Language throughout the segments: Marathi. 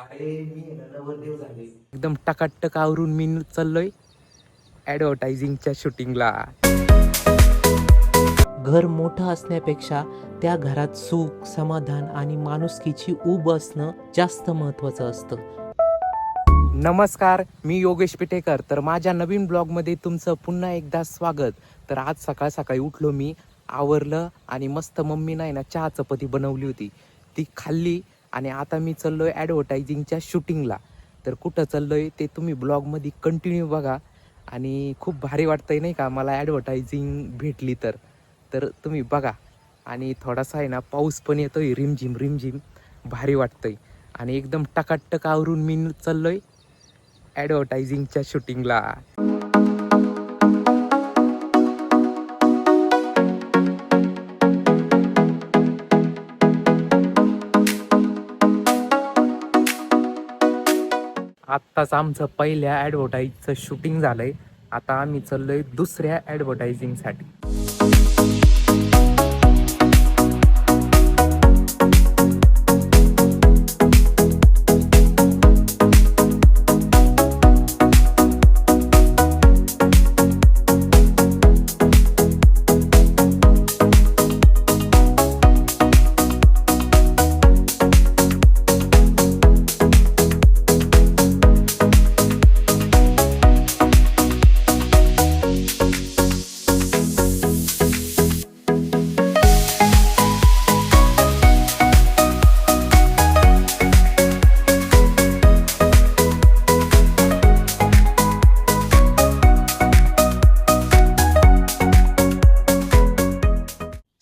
अरे मी आहे ना नवरदेव झाले. एकदम टकाटक आवरून मी चाललोय ॲडव्हर्टायझिंगच्या शूटिंगला. घर मोठं असण्यापेक्षा त्या घरात सुख, समाधान आणि माणुसकीची ऊब असणं जास्त महत्त्वाचं असतं. नमस्कार, मी योगेश पिटेकर. तर माझ्या नवीन ब्लॉगमध्ये तुमचं पुन्हा एकदा स्वागत. तर आज सकाळ सकाळी उठलो मी, आवरलं आणि मस्त मम्मीनं आहे ना चहा चपाती बनवली होती, ती खाल्ली आणि आता मी चाललोय ॲडव्हर्टायझिंगच्या शूटिंगला. तर कुठं चाललोय ते तुम्ही ब्लॉगमध्ये कंटिन्यू बघा आणि खूप भारी वाटतंय नाही का मला ॲडव्हर्टायझिंग भेटली तर. तर तुम्ही बघा आणि थोडासा आहे ना पाऊस पण येतोय रिमझिम रिमझिम, भारी वाटतंय आणि एकदम टकाटक आवरून मी चाललोय ॲडव्हर्टायझिंगच्या शूटिंगला. आत्ताच आमचं पहिल्या ॲडव्हर्टाईजचं शूटिंग झालंय. आता आम्ही चाललोय दुसऱ्या ॲडव्हर्टायझिंगसाठी.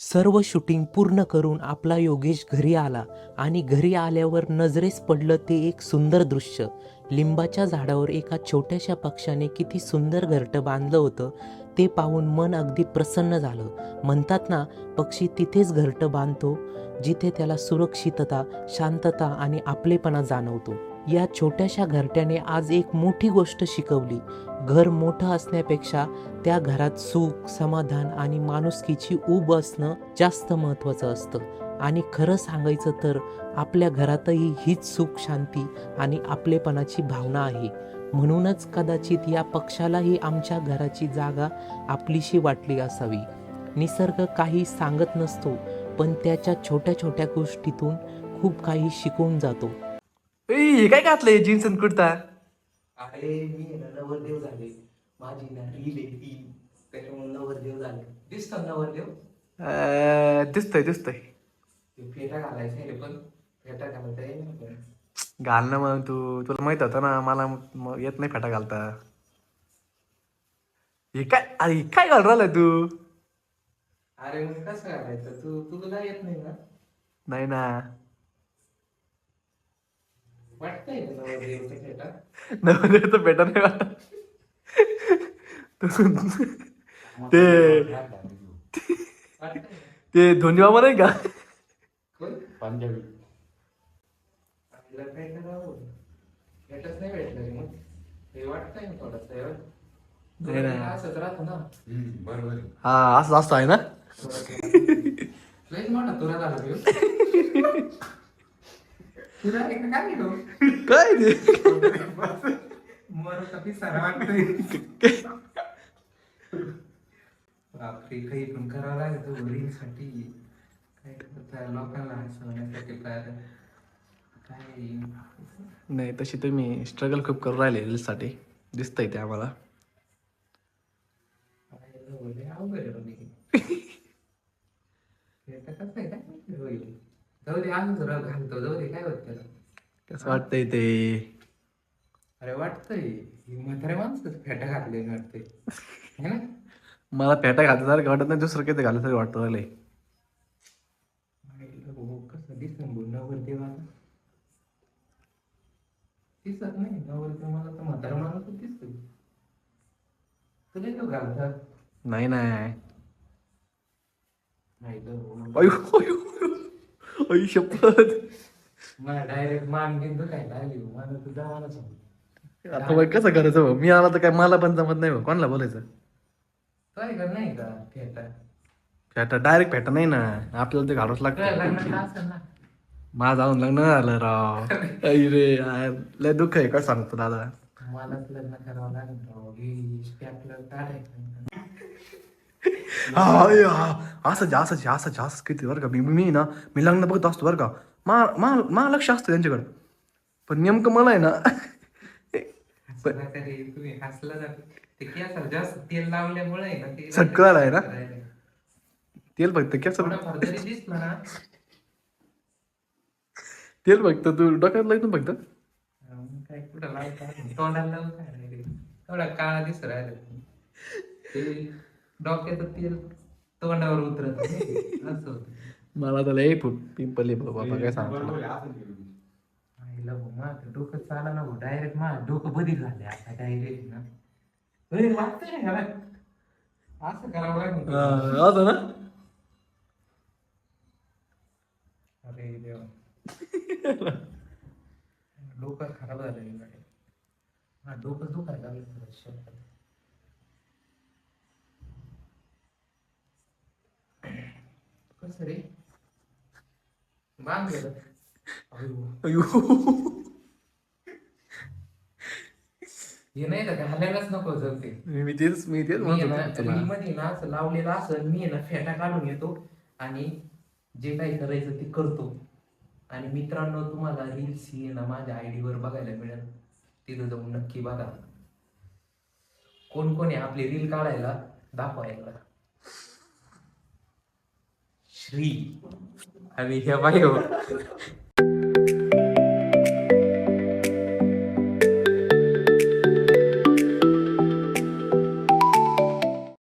सर्व शूटिंग पूर्ण करून आपला योगेश घरी आला आणि घरी आल्यावर नजरेस पडलं ते एक सुंदर दृश्य. लिंबाच्या झाडावर एका छोट्याशा पक्ष्याने किती सुंदर घरटं बांधलं होतं ते पाहून मन अगदी प्रसन्न झालं. म्हणतात ना, पक्षी तिथेच घरटं बांधतो जिथे त्याला सुरक्षितता, शांतता आणि आपलेपणा जाणवतो. या छोट्याशा घरट्याने आज एक मोठी गोष्ट शिकवली. घर मोठं असण्यापेक्षा त्या घरात सुख, समाधान आणि माणुसकीची ऊब असणं जास्त महत्त्वाचं असतं. आणि खरं सांगायचं तर आपल्या घरातही हीच सुख, शांती आणि आपलेपणाची भावना आहे. म्हणूनच कदाचित या पक्षालाही आमच्या घराची जागा आपलीशी वाटली असावी. निसर्ग काही सांगत नसतो, पण त्याच्या छोट्या छोट्या गोष्टीतून खूप काही शिकवून जातो. हे काय घातलंय जीन्स आणि कुर्ता? अरे मी आहे ना नवरदेव झाले. माझी ना रील आहे ती, त्याच्यामुळे नवरदेव झाले. दिसतात नवरदेव. दिसतंय दिसतंय. ते फेटा घालायचा आहे पण फेटा घालता येईल ना पण. घाल ना मग तुला माहित होतं ना मला येत नाही फेटा घालता. हे काय अरे हे काय घालून राहिलाय तू? अरे मग कसं घालायचं, तुला येत नाही ना. नाही ना. वाटतंय का नवरदेवचा फेटा? नवरदेव तर भेटा नाही वाटत. ते वाटतंय. ते धोनी मामा नाही का? पंजाबी फेटा राहू फेटाच नाही भेटलं रे मग. हे वाटतंय ना थोडंसं. नाही ना. असंच राहतो ना. बरोबर. हा असं असं आहे ना. लयच मोठा तुरा झाला ह्यो. तुरा एक काय घेऊ काय ते मर कधी सारा वाटतोय. बापरे, काही पण करावं लागतं रीलसाठी. काय करता लोकांना हसवण्यासाठी काय नाही तशी तुम्ही स्ट्रगल खूप करून राहिले रील्ससाठी, दिसतंय ते आम्हाला. अवघड आहे बघ. कसं आहे काय होईल. जाऊ दे, आम्ही जरा घालतो. जाऊ दे, काय होत त्याला. कसं वाटतंय ते? अरे वाटतंय म्हातारे माणसं फेटा घातले वाटतंय है ना. मला फेटा घालण्यासारखं वाटत नाही, दुसरं काही घालण्यासारखं वाटतं राहिले. कसं दिसन बोल नवरदेव आता दिसत नाही. नवरदेव मला तर म्हातारा माणूसच दिसतोय. तुला तो घालतात नाही नाही. नाही अयो अयो अयो शपथ. मला डायरेक्ट मान घेऊन काय लागली मला तर जावानच होतं. आता मग कसं करायचं भाऊ? मी आला तर काय मला पण जमत नाही भाऊ. कोणाला बोलायचं? काय कर नाही का फेटा फेटा डायरेक्ट फेटा नाही ना, आपल्याला ते घालावंच लागतं. लग्नात असेल ना. माझं जाऊन लग्न झालं राव. अरे यार लय दुःख आहे काय सांगतो दादा. मलाच लग्न करावं लागेल राव. हे स्टॅपलर काढायचं. असं किती बरं का मी ना मी लग्न बघत असतो बरं का मा लक्ष असतं त्यांच्याकडं पण नेमकं मला आहे ना हसला का रे तुम्ही हसला जात ते केसाला जास्त तेल लावल्यामुळे आहे ना ते सगळं आहे ना तेल फक्त केस थोडंफार जरी दिसलं ना तेल फक्त तू डोक्यात लागतो फक्त मग काय कुठं लावता तोंडाला लावून काय नाही रे. थोडा काळा दिसत राहिला ते डोक्याचं तेल तोंडावर उतरत नाही असं होतं. मला तर लय पिंपल बाबा काय सांगतो आईला भाऊ माझं डोकं चाला ना भाऊ डायरेक्ट माझं डोकं बदल झाले आता डायरेक्ट ना वाटतंय ना घरात असं करावं लागेल. असं ना अरे देवा डोकं खराब झालं हा डोकं दुखायला लागलं थोडं शेवट. कसं रे बांध गेलं. अयो हे नाही का घालायलाच नको जमते. मी तेच म्हणत होतो तुला. मध्ये ना असं लावलेलं असं मी आहे ना फेटा काढून येतो आणि जे काही करायचं ते करतो. आणि मित्रांनो तुम्हाला रील्स ही ना माझ्या आयडी वर बघायला मिळेल तिथं जाऊन नक्की बघा कोण कोण आहे आपली रील काढायला दाखवायला. श्री आणि हे बाई हो